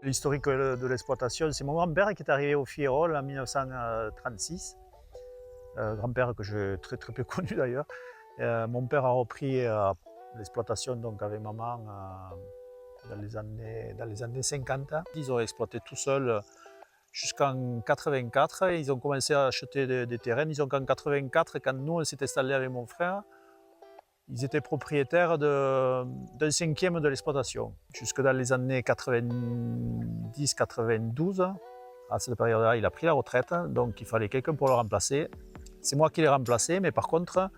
L'historique de l'exploitation, c'est mon grand-père qui est arrivé au Fierolles en 1936. Grand-père que j'ai très peu connu d'ailleurs. Mon père a repris l'exploitation donc avec maman dans les années 50. Ils ont exploité tout seuls jusqu'en 84. Ils ont commencé à acheter des terrains. Disons qu'en 84, quand nous on s'est installés avec mon frère, ils étaient propriétaires d'un cinquième de l'exploitation. Jusque dans les années 90-92, à cette période-là, il a pris la retraite, donc il fallait quelqu'un pour le remplacer. C'est moi qui l'ai remplacé, mais par contre,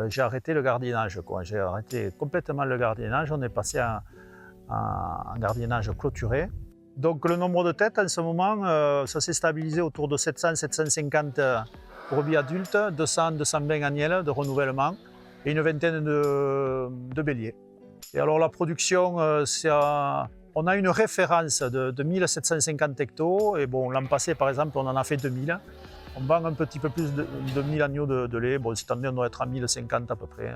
j'ai arrêté le gardiennage. J'ai arrêté complètement le gardiennage. On est passé en gardiennage clôturé. Donc le nombre de têtes, en ce moment, ça s'est stabilisé autour de 700-750 brebis adultes, 200-220 agnelles de renouvellement, et une vingtaine de béliers. Et alors la production, on a une référence de 1750 hectos, et bon, l'an passé par exemple on en a fait 2000. On vend un petit peu plus de 1000 agneaux de lait, bon, cette année on doit être à 1050 à peu près.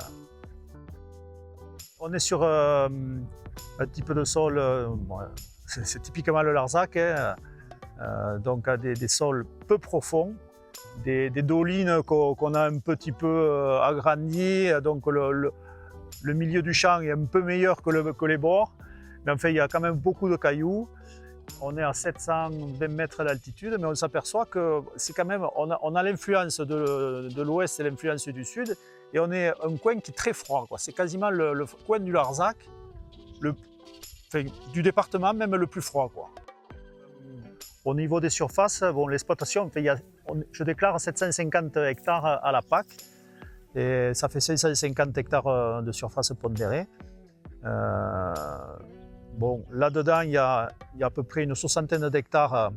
On est sur un type de sol, c'est typiquement le Larzac, donc des sols peu profonds, des dolines qu'on a un petit peu agrandies, donc le milieu du champ est un peu meilleur que les bords, mais enfin il y a quand même beaucoup de cailloux. On est à 720 mètres d'altitude, mais on s'aperçoit que c'est quand même, on a l'influence de l'ouest et l'influence du sud, et on est un coin qui est très froid. C'est quasiment le coin du Larzac, du département même le plus froid. Au niveau des surfaces, bon, l'exploitation, je déclare 750 hectares à la PAC, et ça fait 550 hectares de surface pondérée. Bon, là-dedans, il y a à peu près une soixantaine d'hectares,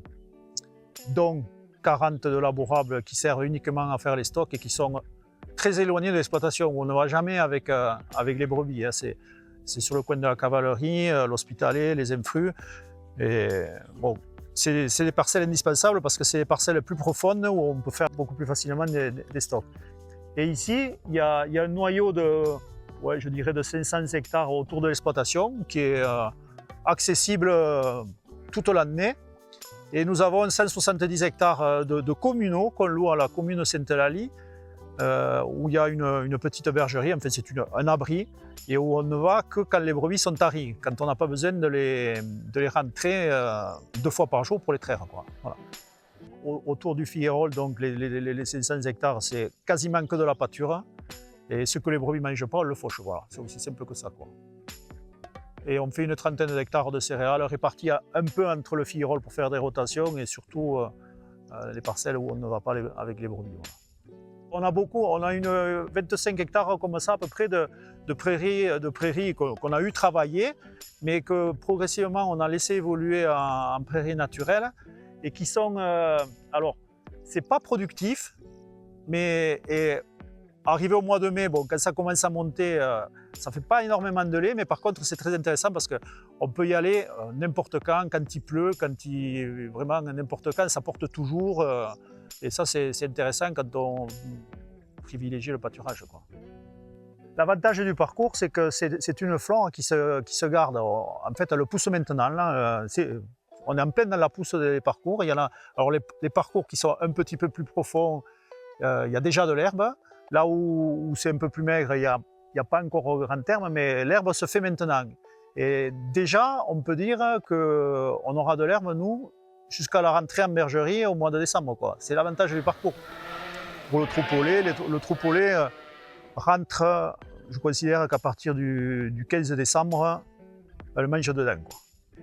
dont 40 de labourables qui servent uniquement à faire les stocks et qui sont très éloignés de l'exploitation, où on ne va jamais avec les brebis. C'est sur le coin de la cavalerie, l'hospitalet, les infrus. Et bon, c'est des parcelles indispensables parce que c'est les parcelles plus profondes où on peut faire beaucoup plus facilement des stocks. Et ici, il y a un noyau je dirais de 500 hectares autour de l'exploitation qui est accessible toute l'année. Et nous avons 170 hectares de communaux qu'on loue à la commune Sainte-Eulalie, où il y a une petite bergerie, enfin c'est un abri, et où on ne va que quand les brebis sont taries, quand on n'a pas besoin de les rentrer 2 fois par jour pour les traire. Voilà. Autour du Fierolles, donc les 500 hectares, c'est quasiment que de la pâture. Et ce que les brebis ne mangent pas, on le fauche. Voilà. C'est aussi simple que ça. Et on fait une trentaine d'hectares de céréales répartis un peu entre le Fierolles pour faire des rotations et surtout les parcelles où on ne va pas avec les brebis. Voilà. On a une 25 hectares comme ça à peu près de prairies qu'on a eu travailler, mais que progressivement on a laissé évoluer en prairies naturelles et qui sont, alors c'est pas productif, mais arrivé au mois de mai, bon, quand ça commence à monter, ça ne fait pas énormément de lait, mais par contre c'est très intéressant parce qu'on peut y aller n'importe quand il pleut, vraiment n'importe quand, ça porte toujours. Et ça c'est intéressant quand on privilégie le pâturage. L'avantage du parcours, c'est que c'est une flore qui se garde. En fait, elle pousse maintenant. Là, on est en plein dans la pousse des parcours. Il y en a, alors les parcours qui sont un petit peu plus profonds, il y a déjà de l'herbe. Là où c'est un peu plus maigre, il n'y a pas encore au grand terme, mais l'herbe se fait maintenant. Et déjà, on peut dire qu'on aura de l'herbe, nous, jusqu'à la rentrée en bergerie au mois de décembre. C'est l'avantage du parcours. Pour le troupeau lait, le troupeau lait rentre, je considère qu'à partir du 15 décembre, elles mangent dedans.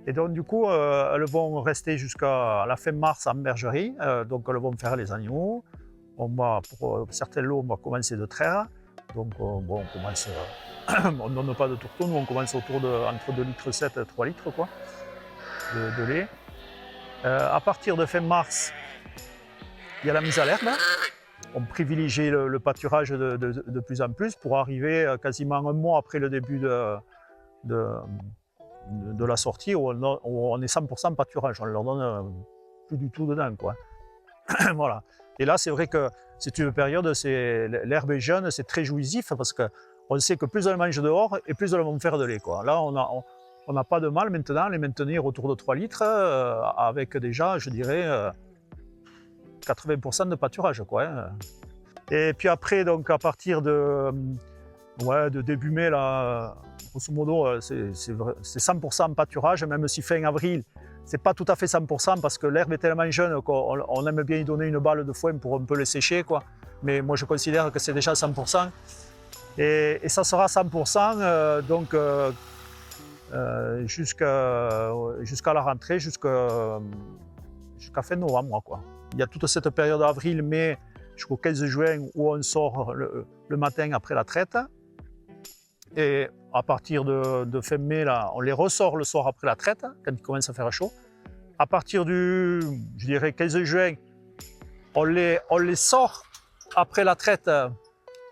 Et donc du coup, elles vont rester jusqu'à la fin mars en bergerie, donc elles vont faire les agneaux. Pour certains lots, on va commencer de traire. Donc on commence, on ne donne pas de tourteau, nous on commence entre 2,7 litres et 3 litres de lait. À partir de fin mars, il y a la mise à l'herbe. On privilégie le pâturage de plus en plus pour arriver quasiment un mois après le début de la sortie où on est 100% pâturage. On ne leur donne plus du tout dedans. Voilà. Et là, c'est vrai que c'est une période, l'herbe est jeune, c'est très jouissif parce qu'on sait que plus elles mangent dehors et plus elles vont faire de lait. Là, on n'a pas de mal maintenant à les maintenir autour de 3 litres avec déjà, je dirais, 80% de pâturage, quoi, hein. Et puis après, donc à partir de début mai, là, grosso modo, c'est 100% pâturage, même si fin avril, c'est pas tout à fait 100% parce que l'herbe est tellement jeune qu'on aime bien y donner une balle de foin pour un peu les sécher, quoi. Mais moi, je considère que c'est déjà 100%. Et ça sera 100% jusqu'à la rentrée, jusqu'à fin novembre, quoi. Il y a toute cette période avril-mai jusqu'au 15 juin où on sort le matin après la traite. Et à partir de fin mai, là, on les ressort le soir après la traite, quand il commence à faire chaud. À partir du, je dirais, 15 juin, on les sort après la traite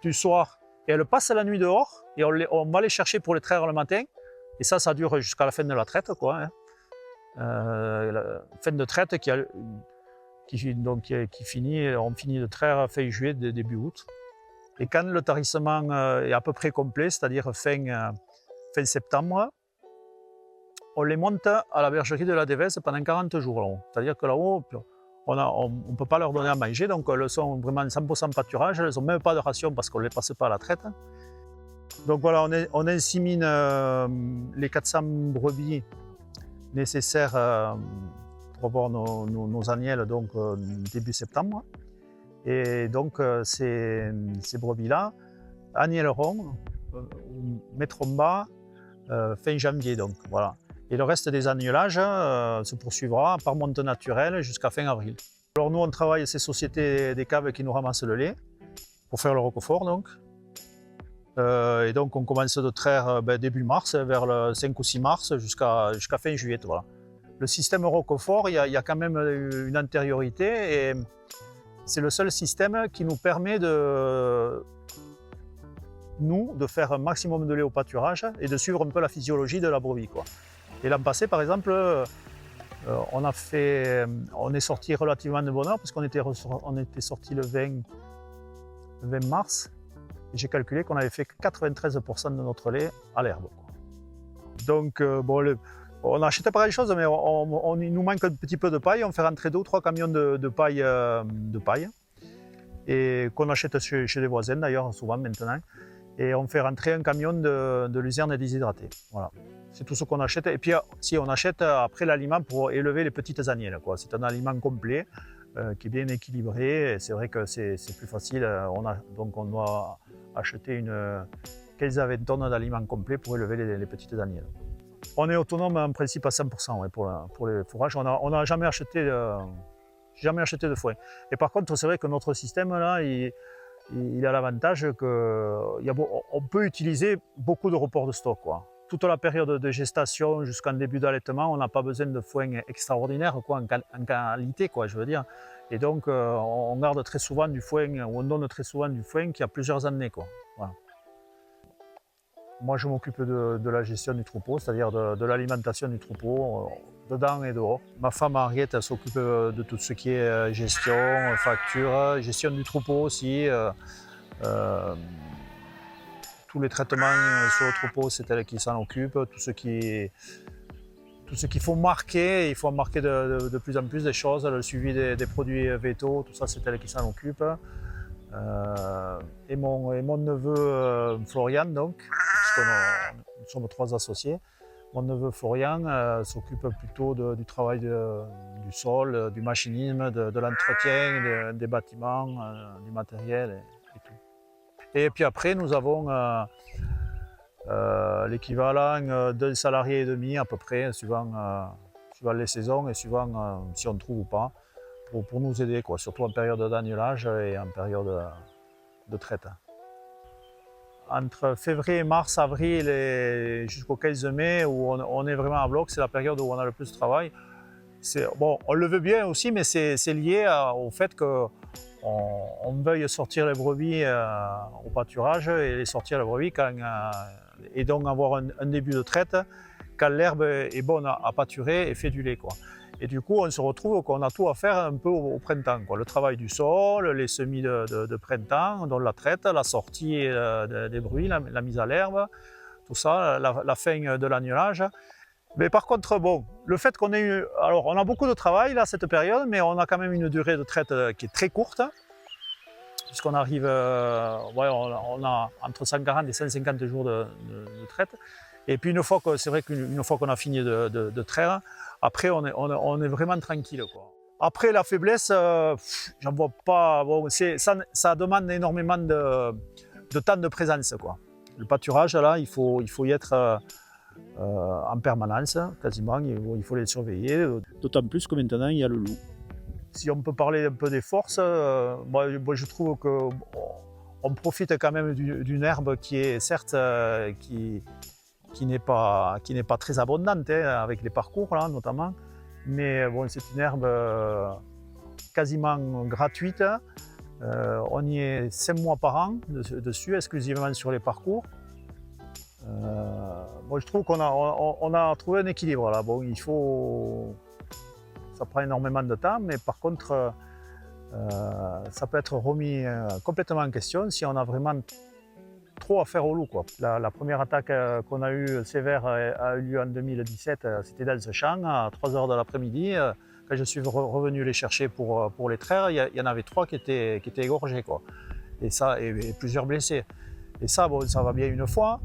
du soir et elles passent la nuit dehors et on va les chercher pour les traire le matin. Et ça dure jusqu'à la fin de la traite, quoi, hein. La fin de traite qui finit, on finit de traire fin juillet, début août. Et quand le tarissement est à peu près complet, c'est-à-dire fin septembre, on les monte à la bergerie de la Dévèze pendant 40 jours. C'est-à-dire que là-haut, on ne peut pas leur donner à manger, donc elles sont vraiment 100% pâturage, elles n'ont même pas de ration parce qu'on ne les passe pas à la traite. Donc voilà, on insémine les 400 brebis nécessaires pour avoir nos agnelles donc, début septembre. Et donc ces brebis-là agnelleront, mettront bas fin janvier. Donc, voilà. Et le reste des agnelages se poursuivra par monte naturelle jusqu'à fin avril. Alors nous on travaille ces sociétés des caves qui nous ramassent le lait pour faire le roquefort donc. Et donc on commence de traire début mars, vers le 5 ou 6 mars jusqu'à fin juillet. Voilà. Le système roquefort, il y a quand même une antériorité et c'est le seul système qui nous permet de faire un maximum de lait au pâturage et de suivre un peu la physiologie de la brebis, quoi. Et l'an passé, par exemple, on est sorti relativement de bonne heure parce qu'on était sorti le 20 mars. J'ai calculé qu'on avait fait 93% de notre lait à l'herbe. Donc, on n'achetait pas grand-chose, mais il nous manque un petit peu de paille. On fait rentrer 2 ou 3 camions de paille, et qu'on achète chez les voisins d'ailleurs, souvent maintenant. Et on fait rentrer un camion de luzerne déshydratée. Voilà. C'est tout ce qu'on achète. Et puis, si on achète après l'aliment pour élever les petites agnelles, quoi. C'est un aliment complet qui est bien équilibré. C'est vrai que c'est plus facile. Donc, on doit acheter une 15-20 tonnes d'aliments complets pour élever les petites agnelles. On est autonome en principe à 100% ouais, pour les fourrages. On n'a jamais acheté de foin. Et par contre, c'est vrai que notre système là, il a l'avantage qu'on peut utiliser beaucoup de reports de stock, quoi. Toute la période de gestation jusqu'en début d'allaitement, on n'a pas besoin de foin extraordinaire, quoi, en qualité, quoi, je veux dire. Et donc, on garde très souvent du foin, ou on donne très souvent du foin qui a plusieurs années, quoi. Voilà. Moi, je m'occupe de la gestion du troupeau, c'est-à-dire de l'alimentation du troupeau, dedans et dehors. Ma femme Henriette, elle s'occupe de tout ce qui est gestion, facture, gestion du troupeau aussi. Tous les traitements sur le troupeau, c'est elle qui s'en occupe. Tout ce qu'il faut marquer, il faut marquer de plus en plus des choses. Le suivi des produits végétaux, tout ça, c'est elle qui s'en occupe. Et mon neveu Florian, donc, puisque nous sommes 3 associés. Mon neveu Florian s'occupe plutôt du travail du sol, du machinisme, de l'entretien des bâtiments, du matériel et tout. Et puis après, nous avons l'équivalent d'un salarié et demi à peu près, suivant les saisons et suivant si on trouve ou pas, pour nous aider, quoi, surtout en période d'agnelage et en période de traite. Entre février, mars, avril et jusqu'au 15 mai, où on est vraiment à bloc, c'est la période où on a le plus de travail. Bon, on le veut bien aussi, mais c'est lié au fait qu'on veuille sortir les brebis au pâturage et les sortir les brebis et donc avoir un début de traite quand l'herbe est bonne à pâturer et fait du lait, quoi. Et du coup, on se retrouve qu'on a tout à faire un peu au printemps, quoi. Le travail du sol, les semis de printemps, donc la traite, la sortie des brebis, la mise à l'herbe, tout ça, la fin de l'agnelage. Mais par contre, bon, le fait qu'on ait eu... Alors, on a beaucoup de travail, là, cette période, mais on a quand même une durée de traite qui est très courte, puisqu'on arrive... ouais, on a entre 140 et 150 jours de traite. Et puis, une fois que, c'est vrai qu'une fois qu'on a fini de traire, après, on est vraiment tranquille, quoi. Après, la faiblesse, j'en vois pas... Bon, ça demande énormément de temps de présence, quoi. Le pâturage, là, il faut y être... en permanence, quasiment, il faut les surveiller, d'autant plus que maintenant il y a le loup. Si on peut parler un peu des forces, moi je trouve qu'on profite quand même d'une herbe qui est certes qui n'est pas très abondante, hein, avec les parcours là notamment, mais bon, c'est une herbe quasiment gratuite. On y est 5 mois par an dessus, exclusivement sur les parcours. Moi, je trouve qu'on a trouvé un équilibre là. Bon, ça prend énormément de temps, mais par contre, ça peut être remis complètement en question si on a vraiment trop à faire au loup, quoi. La première attaque qu'on a eue sévère a eu lieu en 2017, c'était dans ce champ, à 3 h de l'après-midi. Quand je suis revenu les chercher pour les traire, il y en avait 3 qui étaient égorgés, quoi. Et plusieurs blessés. Et ça, bon, ça va bien une fois.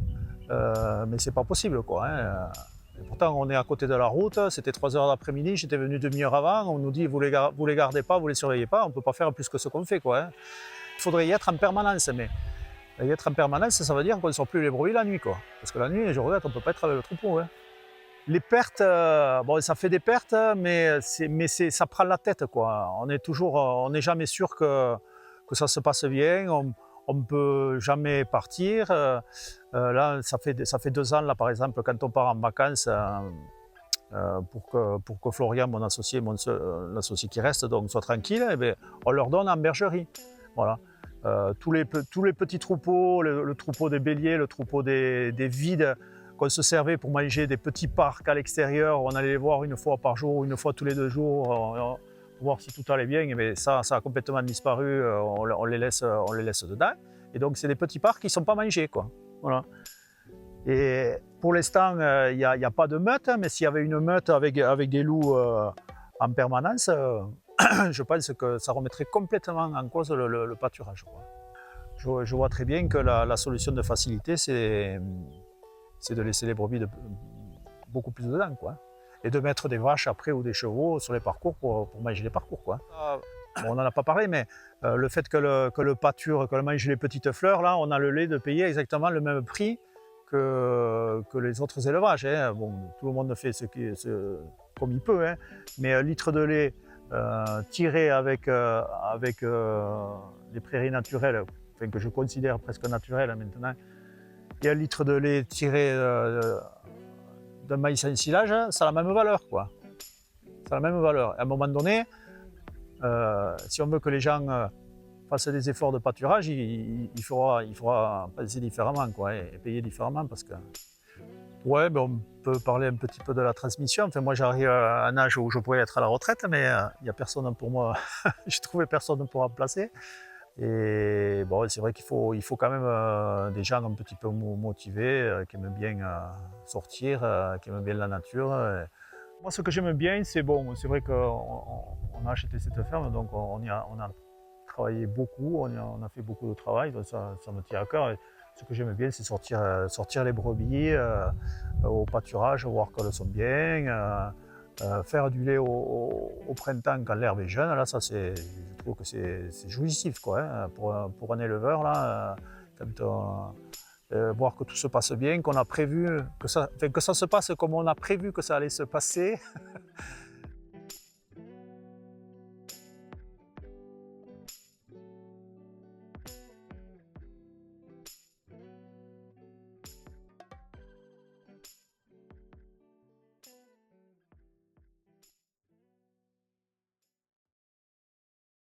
Mais c'est pas possible, quoi, hein. Et pourtant, on est à côté de la route, c'était 3 h d'après-midi, j'étais venu demi-heure avant, on nous dit vous les gardez pas, vous les surveillez pas, on peut pas faire plus que ce qu'on fait, quoi, hein. Il faudrait y être en permanence, mais y être en permanence, ça veut dire qu'on ne sort plus les brebis la nuit, quoi. Parce que la nuit, je regrette, on peut pas être avec le troupeau, hein. Les pertes, bon, ça fait des pertes, mais ça prend la tête, quoi. On n'est jamais sûr que ça se passe bien. On ne peut jamais partir. Là, ça fait 2 ans, là, par exemple, quand on part en vacances, pour que Florian, mon associé qui reste, donc, soit tranquille, eh bien, on leur donne en bergerie. Voilà. Tous les petits troupeaux, le troupeau des béliers, le troupeau des vides, qu'on se servait pour manger des petits parcs à l'extérieur, on allait les voir une fois par jour, une fois tous les 2 jours, pour voir si tout allait bien, mais ça a complètement disparu, on les laisse dedans. Et donc c'est des petits parcs qui ne sont pas mangés, quoi. Voilà. Et pour l'instant, il n'y a pas de meute, mais s'il y avait une meute avec des loups en permanence, je pense que ça remettrait complètement en cause le pâturage, quoi. Je vois très bien que la solution de facilité, c'est de laisser les brebis beaucoup plus dedans, quoi. Et de mettre des vaches après ou des chevaux sur les parcours pour manger les parcours, quoi. Bon, on n'en a pas parlé, mais le fait que le pâture, que le mange les petites fleurs, là, on a le lait de payer exactement le même prix que les autres élevages, hein. Bon, tout le monde fait comme il peut, hein, mais un litre de lait tiré avec les prairies naturelles, enfin, que je considère presque naturelles maintenant, et un litre de lait tiré d'un maïs en silage, ça a la même valeur, quoi. Ça a la même valeur. À un moment donné, si on veut que les gens fassent des efforts de pâturage, il faudra penser différemment, quoi, et payer différemment, parce que... Ouais, ben on peut parler un petit peu de la transmission. Enfin, moi, j'arrive à un âge où je pourrais être à la retraite, mais il n'y a personne pour moi. J'ai trouvé personne pour remplacer. Et bon, c'est vrai qu'il faut quand même des gens un petit peu motivés, qui aiment bien sortir, qui aiment bien la nature. Moi, ce que j'aime bien, c'est bon, c'est vrai qu'on a acheté cette ferme, donc on a travaillé beaucoup, on a fait beaucoup de travail, donc ça me tient à cœur. Et ce que j'aime bien, c'est sortir les brebis au pâturage, voir qu'elles sont bien, faire du lait au printemps quand l'herbe est jeune. Là, ça, je trouve que c'est jouissif, quoi, hein, pour un éleveur, là, voir que tout se passe bien, qu'on a prévu, que ça se passe comme on a prévu que ça allait se passer.